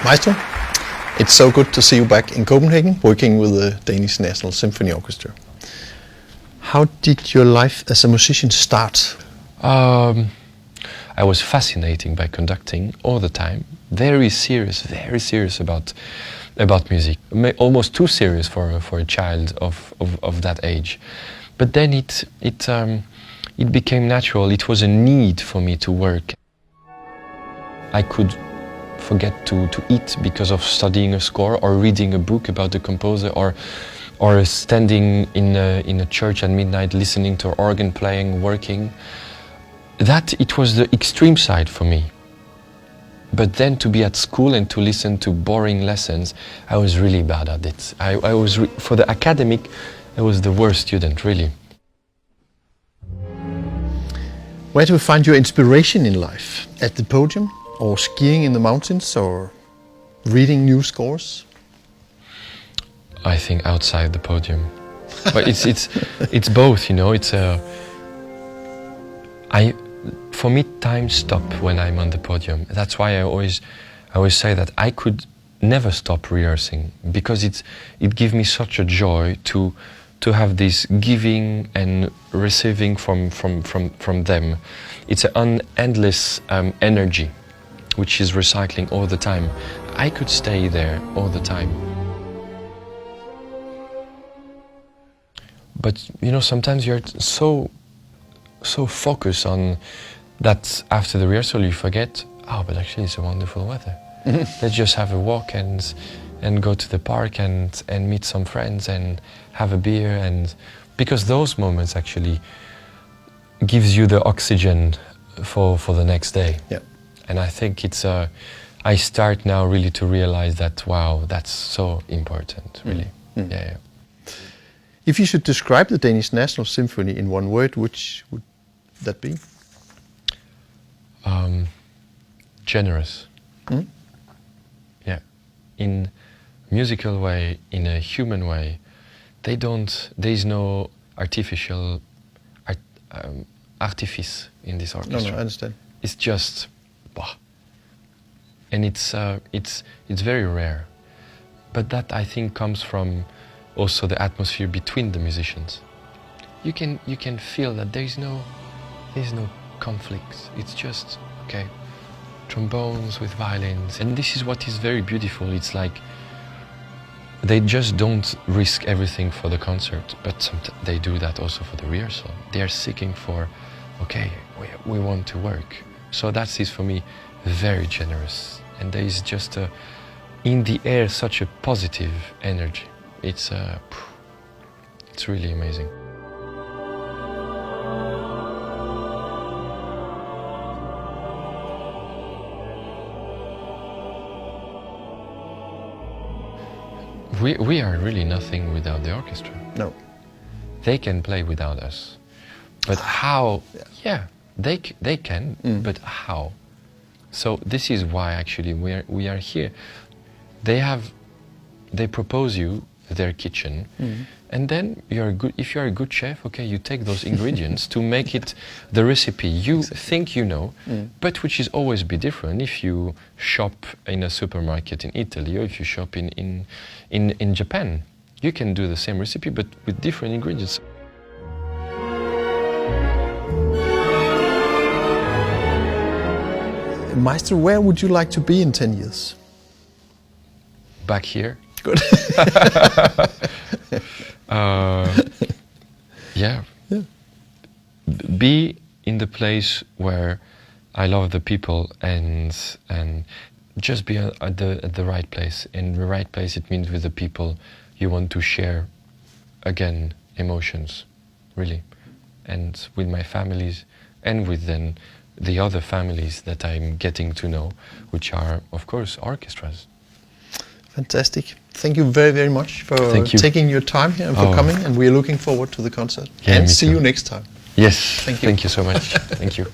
Maestro, it's so good to see you back in Copenhagen, working with the Danish National Symphony Orchestra. How did your life as a musician start? I was fascinated by conducting all the time. Very serious about music. Almost too serious for a child of that age. But then it became natural. It was a need for me to work. I could forget to eat because of studying a score or reading a book about the composer, or standing in a church at midnight listening to organ playing, working. That it was the extreme side for me. But then to be at school and to listen to boring lessons, I was really bad at it. I was for the academic, I was the worst student, really. Where do you find your inspiration in life? At the podium, or skiing in the mountains, or reading new scores? I think outside the podium, but it's both, you know. For me, time stops when I'm on the podium. That's why I always say that I could never stop rehearsing, because it gives me such a joy to have this giving and receiving from them. It's an endless energy, which is recycling all the time. I could stay there all the time. But you know, sometimes you're so focused on that after the rehearsal you forget, oh, but actually it's a wonderful weather. Let's just have a walk and go to the park and meet some friends and have a beer, and because those moments actually gives you the oxygen for the next day. Yeah. And I think it's I start now really to realize that, wow, that's so important, really. Yeah. If you should describe the Danish National Symphony in one word, which would that be? Generous. Yeah. In musical way, in a human way, there is no artificial artifice in this orchestra. No, I understand. It's just, and it's very rare. But that, I think, comes from also the atmosphere between the musicians. You can feel that there's no conflict. It's just okay, trombones with violins, and this is what is very beautiful. It's like they just don't risk everything for the concert, but they do that also for the rehearsal. They are seeking for, okay, we want to work. So that is for me very generous, and there is just in the air such a positive energy. It's really amazing. We are really nothing without the orchestra. No. They can play without us. But how? Yeah, they can, but how? So this is why actually we are here. They propose you their kitchen, and then if you're a good chef, okay, you take those ingredients to make it the recipe you think you know, but which is always be different if you shop in a supermarket in Italy or if you shop in Japan. You can do the same recipe but with different ingredients. Maestro, where would you like to be in 10 years? Back here. Good. Yeah. Be in the place where I love the people and just be at the right place. In the right place, it means with the people you want to share again emotions, really, and with my families and with then the other families that I'm getting to know, which are of course orchestras. Fantastic. Thank you very, very much for taking your time here and for coming, and we're looking forward to the concert. Yeah, and see you next time. Yes, thank you. Thank you so much. Thank you.